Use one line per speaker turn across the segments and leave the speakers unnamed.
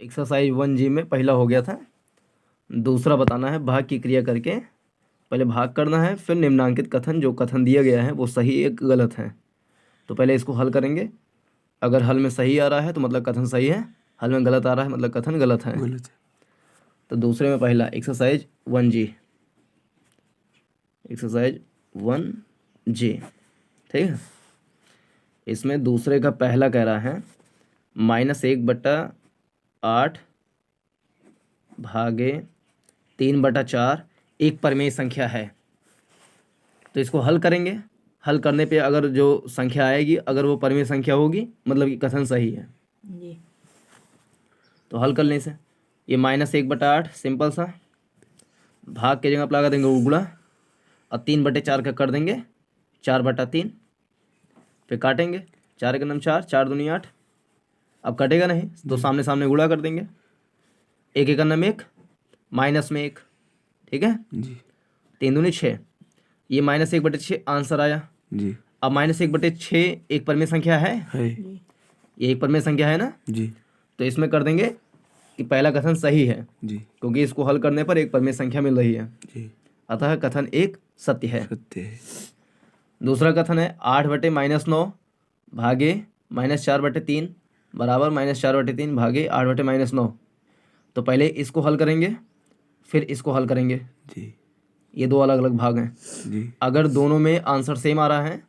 Exercise 1G में पहला हो गया था। दूसरा बताना है भाग की क्रिया करके। पहले भाग करना है, फिर निम्नांकित कथन, जो कथन दिया गया है वो सही एक गलत है। तो पहले इसको हल करेंगे। अगर हल में सही आ रहा है तो मतलब कथन सही है, हल में गलत आ रहा है मतलब कथन गलत है। तो दूसरे में पहला एक्सरसाइज 1G, एक्सरसाइज 1G, ठीक है। इसमें दूसरे का पहला कह रहा है -1/8 भागे 3/4 एक परिमेय संख्या है। तो इसको हल करेंगे। हल करने पे अगर जो संख्या आएगी, अगर वो परिमेय संख्या होगी मतलब कि कथन सही है
जी।
तो हल करने से ये -1/8 सिंपल सा, भाग के जगह पर लगा देंगे उगुड़ा, और 3/4 का कर देंगे 4/3, फिर काटेंगे। 4 का नाम 4, 4 दूनी 8। अब कटेगा नहीं तो सामने सामने गुणा कर देंगे। 1 का नाम 1, माइनस में 1, ठीक है
जी
3 दूनी 6, ये -1/6 आंसर आया।
जी
अब -1/6 एक परिमेय संख्या है,
जी।
ये एक परिमेय संख्या है ना।
जी
तो इसमें कर देंगे कि पहला कथन सही है,
जी
क्योंकि इसको हल करने पर एक परिमेय संख्या मिल रही है,
जी
अतः कथन एक सत्य है।
सत्य है।
दूसरा कथन है 8/-9 भागे -4/3 बराबर -4/3 भागे 8/-9। तो पहले इसको हल करेंगे, फिर इसको हल करेंगे।
जी
ये दो अलग अलग भाग हैं।
जी
अगर दोनों में आंसर सेम आ रहा है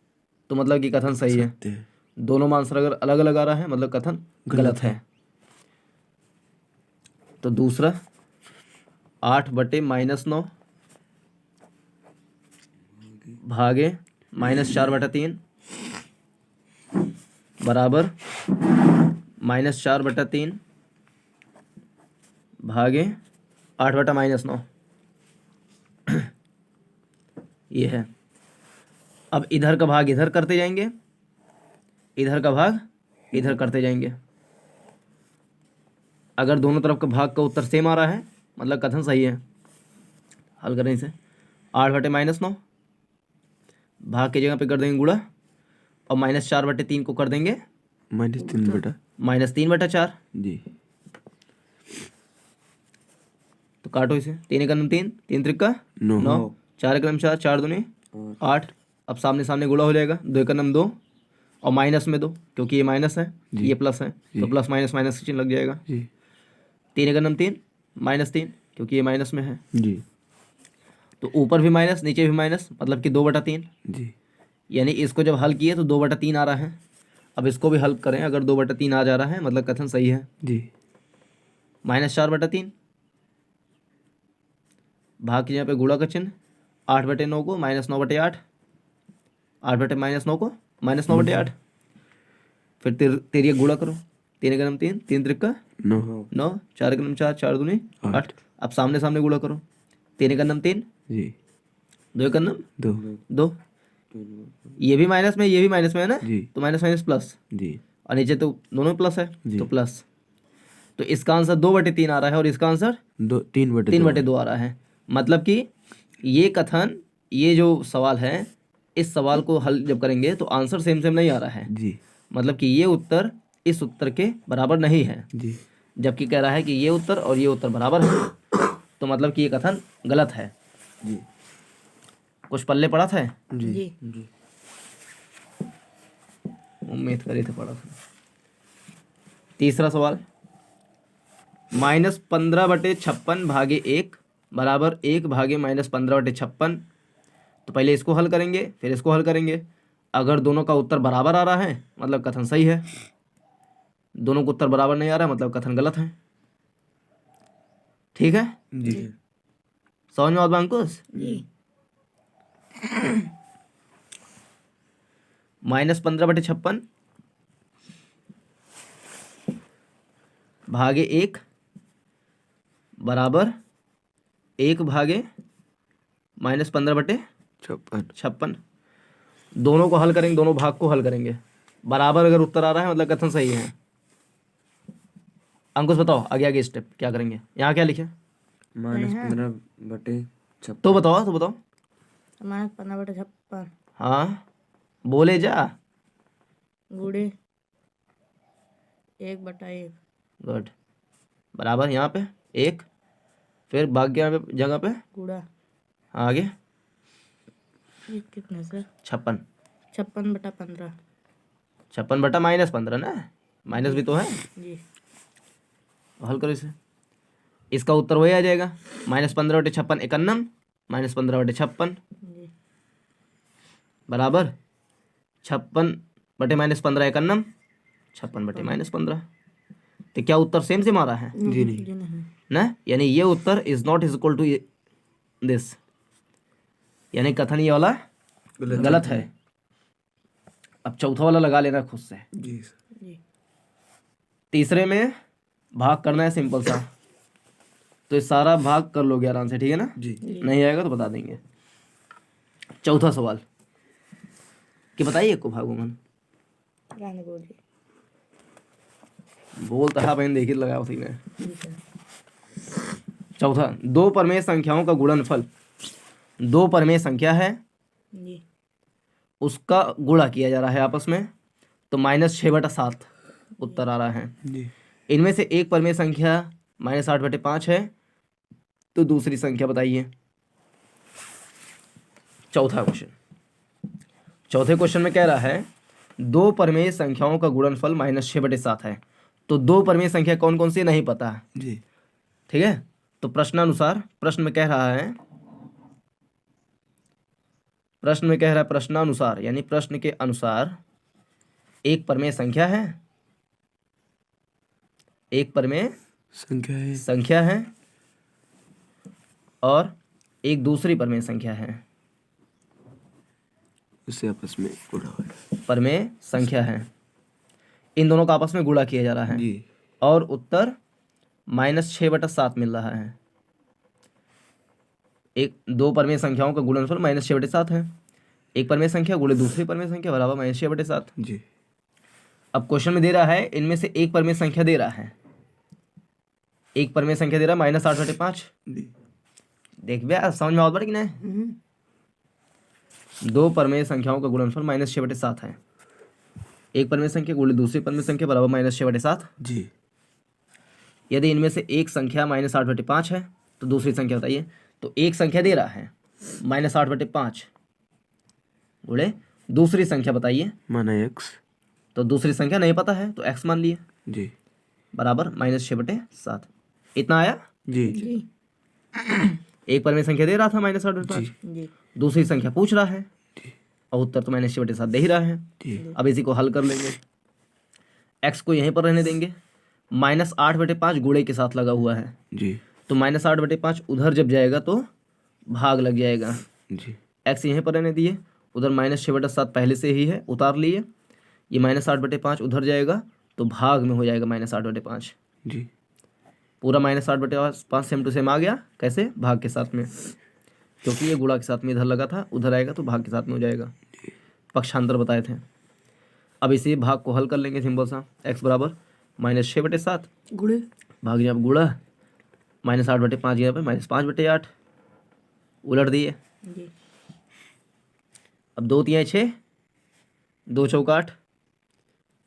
तो मतलब कि कथन सही है।
सत्य है।
दोनों में आंसर अगर अलग अलग आ रहा है मतलब कथन गलत है। तो दूसरा 8/-9 भागे -4/3 बराबर -4/3 भागे 8/-9, ये है। अब इधर का भाग इधर करते जाएंगे, इधर का भाग इधर करते जाएंगे। अगर दोनों तरफ का भाग का उत्तर सेम आ रहा है मतलब कथन सही है। हल करने से 8/-9 भाग की जगह पे कर देंगे गुणा, और -4/3 को कर देंगे
-3/।
-3/4।
जी
तो काटो इसे, 3 का नाम 3, 3 त्रिका
9
9, 4 का नाम 4, 4 दूनी 8। अब सामने सामने गुणा हो जाएगा, 2 का नाम 2 और माइनस में 2, क्योंकि ये माइनस है
जी।
ये प्लस है तो
जी।
प्लस माइनस माइनस चिन्ह लग जाएगा।
जी
3 का नाम 3, -3 क्योंकि ये माइनस में है।
जी
तो ऊपर भी माइनस नीचे भी माइनस मतलब कि 2/3,
जी
यानी इसको जब हल किए तो 2/3 आ रहा है। अब इसको भी हल करें, अगर 2/3 आ जा रहा है मतलब कथन सही है।
जी
-4/3 भाग की जगह पे गुणा का चिन्ह, 8/9 को -9/8, 8/-9 को -9/8। फिर तिरिया गुणा करो, 3 का नाम 3, 3 त्रिका
9
9, 4 का नाम 4, 4 दूनी 8। अब सामने सामने गुणा करो, 3 का नाम 3,
जी
2 का नाम
2
2, ये भी माइनस में ये भी माइनस में है ना,
जी
तो माइनस माइनस प्लस,
जी
और नीचे तो दोनों में प्लस है
जी।
तो प्लस। तो इसका आंसर 2/3 आ रहा है और इसका आंसर
3/2
3/2 आ रहा है। मतलब कि ये कथन, ये जो सवाल है, इस सवाल को हल जब करेंगे तो आंसर सेम सेम नहीं आ रहा है।
जी
मतलब कि ये उत्तर इस उत्तर के बराबर नहीं है,
जी
जबकि कह रहा है कि ये उत्तर और ये उत्तर बराबर है, तो मतलब कि ये कथन गलत है।
जी
कुछ पल्ले पड़ा था,
जी
जी।
जी
उम्मीद करी थे पड़ा था। तीसरा सवाल -15/56 भागे 1 बराबर 1 भागे -15/56। तो पहले इसको हल करेंगे फिर इसको हल करेंगे। अगर दोनों का उत्तर बराबर आ रहा है मतलब कथन सही है, दोनों का उत्तर बराबर नहीं आ रहा है मतलब कथन गलत है। ठीक है,
जी
समझ में आता अंकुश?
जी।
-15/56 भागे 1 बराबर 1 भागे -15/56। दोनों को हल करेंगे, दोनों भाग को हल करेंगे। बराबर अगर उत्तर आ रहा है मतलब कथन सही है। अंकुश बताओ आगे आगे स्टेप क्या करेंगे। यहाँ क्या लिखे
-15/56।
तो बताओ तो बताओ।
-15/56
हाँ बोले जा।
गुड़े 1/1।
गुड। बराबर यहाँ पे 1, फिर भाग्य यहाँ पे जगह पे
गुड़ा
आगे
ये कितना सर
56,
56/15
-15 ना, माइनस भी तो है।
जी
हल करो इसे, इसका उत्तर वही आ जाएगा -15/56 51, -15/56
जी
बराबर 56/-15 51, 56/-15। तो क्या उत्तर सेम सेम आ रहा है
जी नहीं।
जी नहीं
ना, यानी ये उत्तर is not is equal to this, यानी कथन ये वाला गलत है। अब चौथा वाला लगा लेना खुद से।
जी
जी
तीसरे में भाग करना है सिंपल सा, तो ये सारा भाग कर लोगे आराम से, ठीक है ना।
जी
नहीं आएगा तो बता देंगे। चौथा सवाल कि बताइए को भागोमन
रहने दो जी
बोलता है बहन, देखिए लगाया उसी ने।
जी सर
चौथा, दो परमेय संख्याओं का गुणनफल, दो परमेय संख्या है
जी
उसका गुणा किया जा रहा है आपस में, तो -6/7 उत्तर आ रहा है।
जी
इनमें से एक परमेय संख्या -8/5 है, तो दूसरी संख्या बताइए। चौथा क्वेश्चन, चौथे क्वेश्चन में कह रहा है दो परमेय संख्याओं का गुणनफल -6/7 है, तो दो परमेय संख्या कौन कौन सी नहीं पता है,
जी
ठीक है। तो प्रश्नानुसार, प्रश्न में कह रहा है, प्रश्नानुसार यानी प्रश्न के अनुसार एक परमेय संख्या है, एक परमेय
संख्या है
और एक दूसरी परमेय संख्या है,
उससे आपस में गुणा हो रहा
परमेय संख्या है। इन दोनों का आपस में गुणा किया जा रहा
है।
है
जी
और उत्तर -6/7 मिल रहा है। एक दो परमेय संख्याओं का गुणनफल -6/7 है, एक परमेय संख्या गुणे दूसरी परमेय संख्या बराबर -6/7।
जी
अब क्वेश्चन में दे रहा है इनमें से एक परमेय संख्या दे रहा है, एक परमेय संख्या दे रहा है -8/5।
जी
देख भैया समझ में आवत कि नहीं। दो परमेय संख्याओं का गुणनफल -6/7 है, एक परमेय संख्या गुणे दूसरी परमेय संख्या बराबर -6/7।
जी
यदि इनमें से एक संख्या -8/5 है तो दूसरी संख्या बताइए। तो एक संख्या दे रहा है -8/5 गुणे दूसरी संख्या बताइए,
माना x।
तो दूसरी संख्या नहीं पता है तो x मान लिए
जी
बराबर -6/7। इतना आया।
जी
जी
एक परमेय संख्या दे रहा था -8/5,
जी
दूसरी संख्या पूछ रहा है और उत्तर तो -6/7 दे ही रहा है।
जी
अब इसी को हल कर लेंगे, x को यहीं पर रहने देंगे, -8/5 गुणे के साथ लगा हुआ है,
जी
तो -8/5 उधर जब जाएगा तो भाग लग जाएगा।
जी
x यहीं पर रहने दिए, उधर -6/7 पहले से ही है उतार लिए, ये -8/5 उधर जाएगा तो भाग में हो जाएगा -8/5।
जी
पूरा -8/5 सेम टू सेम आ गया, कैसे, भाग के साथ में, क्योंकि ये गुणा के साथ में इधर लगा था, उधर आएगा तो भाग के साथ में हो जाएगा, पक्षांतर बताए थे। अब इसी भाग को हल कर लेंगे सिंपल सा, x बराबर -6/7
गुड़े
भाग जब गुणा -8/5 यहाँ पे -5/8 उलट दिए।
जी
अब 2 तियाँ 6, 2 चौका 8,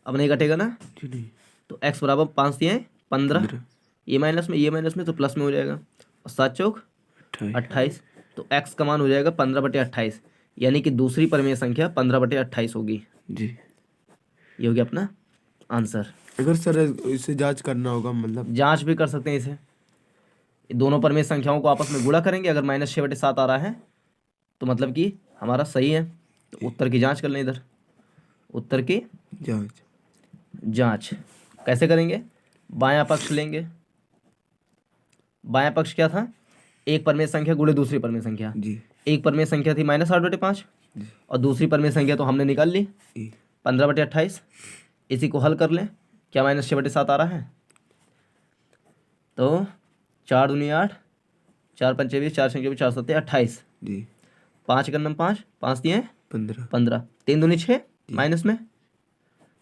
अब नहीं कटेगा ना,
जी नहीं।
तो x बराबर 5 तियाँ 15,
15,
ये माइनस में तो प्लस में हो जाएगा, और 7 चौक
28।
28, तो x का मान हो जाएगा 15/28, यानी कि दूसरी परमेय संख्या 15/28 होगी।
जी
ये हो गया अपना आंसर।
अगर सर इसे जांच करना होगा, मतलब
जांच भी कर सकते हैं इसे, दोनों परमेय संख्याओं को आपस में गुणा करेंगे, अगर -6/7 आ रहा है तो मतलब कि हमारा सही है, तो उत्तर की जांच कर लें। इधर उत्तर की
जांच
जांच कैसे करेंगे, बायां पक्ष लेंगे, बायां पक्ष क्या था, एक परमेय संख्या गुणे दूसरी परमेय संख्या,
जी
एक परमेय संख्या थी -8/5
जी
और दूसरी परमेय संख्या तो हमने निकाल ली
जी
15/28। इसी को हल कर लें, क्या -6/7 आ रहा है, तो 4 दूनी 8, 4 पंचे 20, 4 छः 4 सत्ते 28,
जी
5 एकम 5, 5 दिए
15
15, 3 दूनी 6 माइनस में,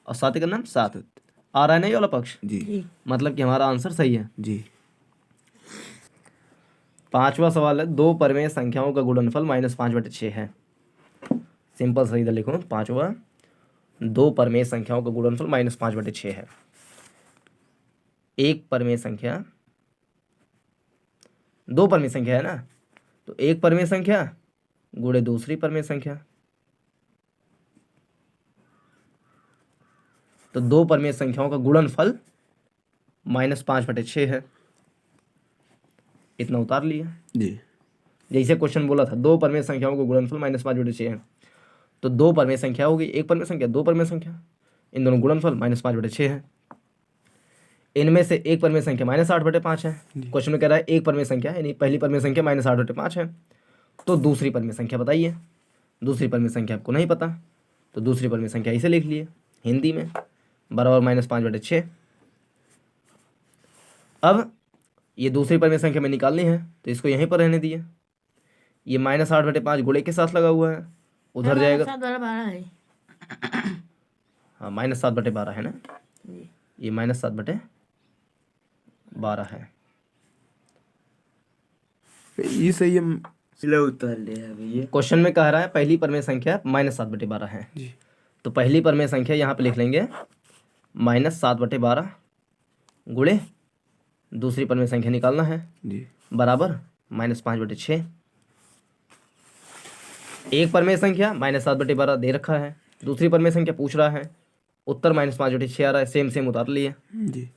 और 7 एकम 7 आ रहा है नहीं वाला पक्ष,
जी
जी
मतलब कि हमारा आंसर सही है।
जी
पांचवा सवाल है, दो परमेय संख्याओं का गुणनफल -5/6 है। सिंपल सही इधर लिखो, पांचवा, दो परमेय संख्याओं का गुणनफल -5/6 है। एक परमेय संख्या दो परमेय संख्या है ना, तो एक परमेय संख्या गुणे दूसरी परमेय संख्या, तो दो परमेय संख्याओं का गुणनफल -5/6 है। इतना उतार लिया।
जी
जैसे क्वेश्चन बोला था दो परमेय संख्याओं का गुणनफल -5/6 है, तो दो परमेय संख्या होगी, एक परमेय संख्या दो परमेय संख्या, इन दोनों गुणनफल -5/6 है। इनमें से एक परमेय संख्या -8/5 है। क्वेश्चन में कह रहा है एक परमेय संख्या यानी पहली परमेय संख्या -8/5 है, तो दूसरी परमेय संख्या बताइए। दूसरी परमेय संख्या आपको नहीं पता, तो दूसरी परमेय संख्या इसे लिख लिए हिंदी में बराबर -5/6। अब ये दूसरी परमेय संख्या में निकालनी है, तो इसको यहीं पर रहने दिए। ये -8/5 गुणे के साथ लगा हुआ है, उधर जाएगा।
7/12 है।
हाँ -7/12 है ना,
जी
ये -7/12 है।
ये सही है।
चलो उतार लिया भैया।
क्वेश्चन में कह रहा है पहली परमेय संख्या -7/12 है,
जी
तो पहली परमेय संख्या यहाँ पे लिख लेंगे -7/12 गुणे दूसरी परमेय संख्या निकालना है
जी
बराबर -5/6। एक परमेय संख्या -7/12 दे रखा है, दूसरी परमेय संख्या पूछ रहा है, उत्तर -5/6 आ रहा है, सेम सेम उतार लिए।
जी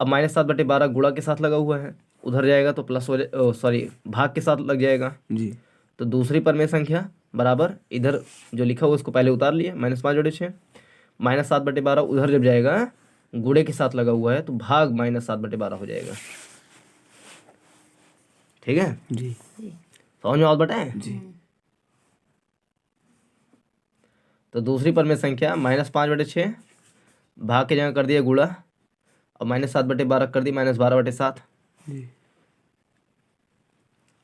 अब -7/12 गुणा के साथ लगा हुआ है, उधर जाएगा तो प्लस हो सॉरी भाग के साथ लग जाएगा,
जी
तो दूसरी परमेय संख्या बराबर इधर जो लिखा हुआ उसको पहले उतार लिए -5/6, -7/12 उधर जब जाएगा गुणे के साथ लगा हुआ है तो भाग -7/12 हो जाएगा। ठीक है,
जी
समझ में बात बताएं।
जी
तो दूसरी परमेय संख्या -5/6 भाग के जगह कर दिया गुणा, और -7/12 कर दी -12/7।
जी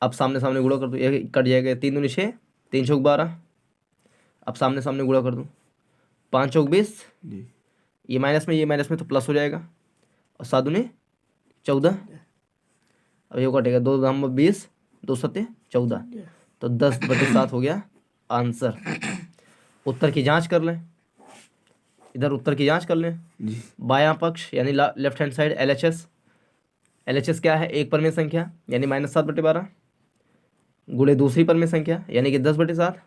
अब सामने सामने गुणा कर दूँ, ये कट जाएगा, 3 दूनी 6, 3 चौक 12। अब सामने सामने गुणा कर दूँ, 5 चौक 20,
जी
ये माइनस में तो प्लस हो जाएगा, और 7 दूनी 14। अब ये कटेगा, 2 दाम 20, 2 सत्ते 14, तो 10/7 हो गया आंसर। उत्तर की जांच कर लें, इधर उत्तर की जांच कर लें।
जी
बायां पक्ष यानी लेफ्ट हैंड साइड LHS क्या है, एक परमेय संख्या यानी -7/12 गुणे दूसरी परमेय संख्या यानी कि 10/7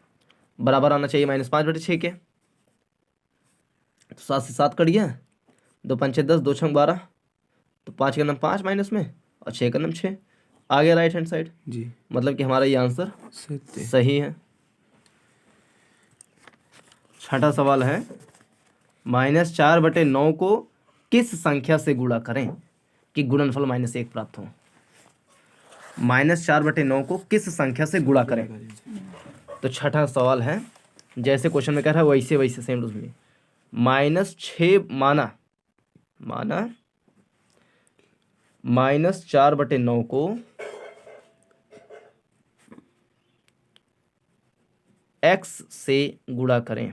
बराबर आना चाहिए -5/6 के। तो 7 से 7 कट गया, 2 पंचे 10, 2 छंग 12, तो 5 का नम 5 माइनस में और 6 का नम 6 आ गया राइट हैंड साइड,
जी
मतलब कि हमारा ये आंसर
सत्य
सही है। छठा सवाल है -4/9 को किस संख्या से गुणा करें कि गुणनफल -1 प्राप्त हो। -4/9 को किस संख्या से गुणा करें, तो छठा सवाल है जैसे क्वेश्चन में कह रहा है वैसे वैसे सेम टू सेम। -6 माना -4/9 को x से गुणा करें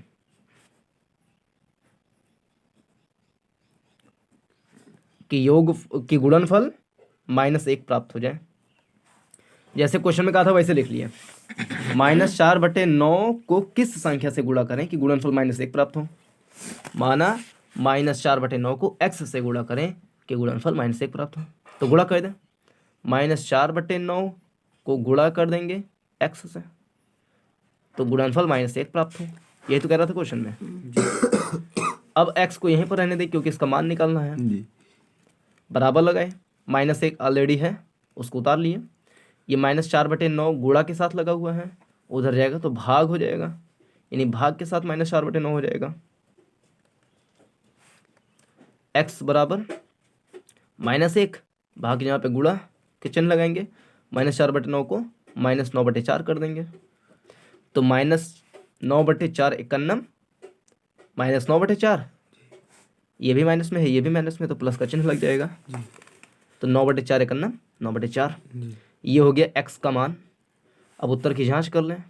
कि गुणनफल -1 प्राप्त हो जाए। जैसे क्वेश्चन में कहा था वैसे लिख लिया। -4/9 को किस संख्या से गुणा करें कि गुणनफल -1 प्राप्त हो। माना -4/9 को x से गुणा करें कि गुणनफल -1 प्राप्त हो, तो गुणा कर दें। -4/9 को गुणा कर देंगे x से, तो गुणनफल -1 प्राप्त हो। यही तो कह रहा था क्वेश्चन में। अब x को यहीं पर रहने दें क्योंकि इसका मान निकालना है।
जी
बराबर लगाए, -1 ऑलरेडी है उसको उतार लिए। ये -4/9 गुणा के साथ लगा हुआ है, उधर जाएगा तो भाग हो जाएगा, यानी भाग के साथ -4/9 हो जाएगा। x बराबर -1 भाग यहाँ पे गुणा के चिन्ह लगाएंगे, -4/9 को -9/4 कर देंगे, तो -9/4 51, -9/4 ये भी माइनस में है ये भी माइनस में, तो प्लस का चिन्ह लग जाएगा, तो 9/4 51 9/4
जी
ये हो गया x का मान। अब उत्तर की जांच कर लें।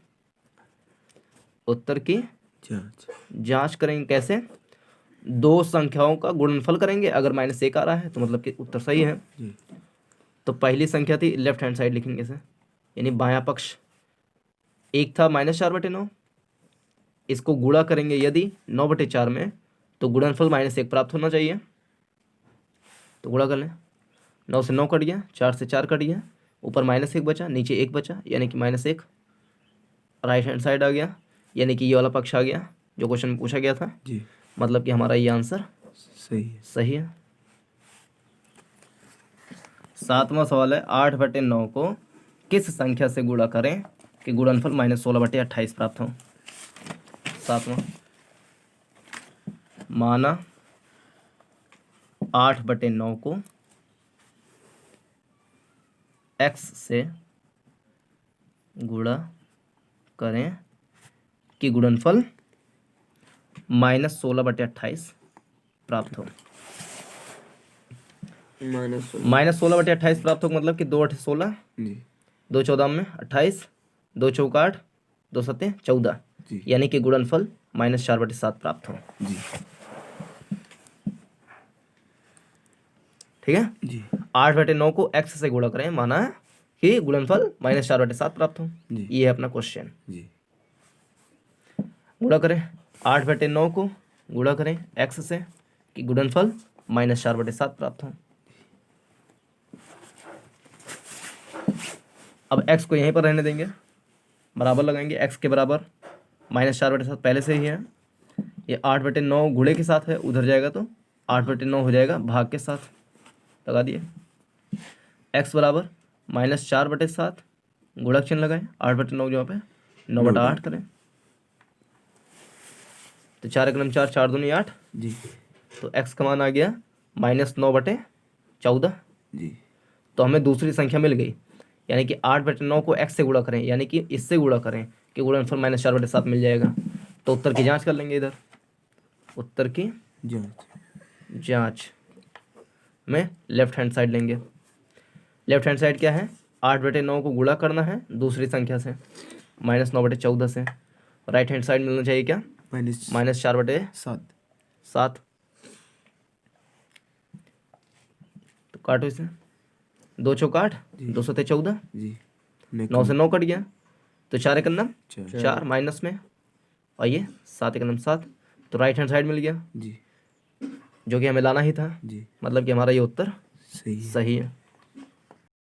उत्तर की
जांच
जांच करेंगे कैसे, दो संख्याओं का गुणनफल करेंगे, अगर -1 आ रहा है तो मतलब कि उत्तर सही है।
जी
तो पहली संख्या थी लेफ्ट हैंड साइड लिखेंगे इसे, यानी बायां पक्ष एक था -4/9, इसको गुणा करेंगे यदि 9/4 में, तो गुणनफल -1 प्राप्त होना चाहिए। तो गुणा कर लें, 9 से 9 कट गया, 4 से 4 कट गया, ऊपर -1 बचा, नीचे 1 बचा, यानी कि -1 राइट हैंड साइड आ गया, यानी कि ये वाला पक्ष आ गया जो क्वेश्चन में पूछा गया था।
जी
मतलब कि हमारा ये आंसर
सही है।
सही है। 7वां सवाल है 8/9 को किस संख्या से गुणा करें कि गुणनफल -16/28 प्राप्त हो। 7वां, माना 8/9 को x से गुणा करें कि गुणनफल -16/28 प्राप्त हो। -16/28 प्राप्त हो मतलब कि 2 8 16,
जी
2 14 में 28, 2 चौका 8, 2 सत्ते 14,
जी
यानी कि गुणनफल -4/7 प्राप्त हो।
जी
ठीक है।
जी
8/9 को x से गुणा करें, माना कि गुणनफल -4/7 प्राप्त हो।
जी
ये है अपना क्वेश्चन।
जी
गुणा करें 8/9 को गुणा करें x से कि गुणनफल -4/7 प्राप्त हो। अब x को यहीं पर रहने देंगे, बराबर लगाएंगे, x के बराबर -4/7 पहले से ही है। ये 8/9 गुणे के साथ है, उधर जाएगा तो 8/9 हो जाएगा भाग के साथ, लगा दिए। x बराबर -4/7, गुणक चिन्ह लगाएं, 8/9 जहाँ पे 9/8 करें, तो 4 × 4 4 दूनी 8,
जी
तो x का मान आ गया -9/14।
जी
तो हमें दूसरी संख्या मिल गई, यानी कि 8/9 को x से गुणा करें, यानी कि इससे गुणा करें कि गुणनफल -4/7 मिल जाएगा। तो उत्तर की जांच कर लेंगे, इधर उत्तर की
जांच
जांच में लेफ्ट हैंड साइड लेंगे। लेफ्ट हैंड साइड क्या है, 8/9 को गुणा करना है दूसरी संख्या से -9/14 से। राइट हैंड साइड मिलना चाहिए क्या, -4/7।
-7
तो काटो इसे, 2 चौका 8,
जी।
2 सत्ते 14,
जी
9 से 9 कट गया, तो 4 एक नम
4
4 माइनस में, और ये 7 एक नम 7, तो राइट हैंड साइड मिल गया
जी
जो कि हमें लाना ही था।
जी
मतलब कि हमारा ये उत्तर
सही है।
सही है।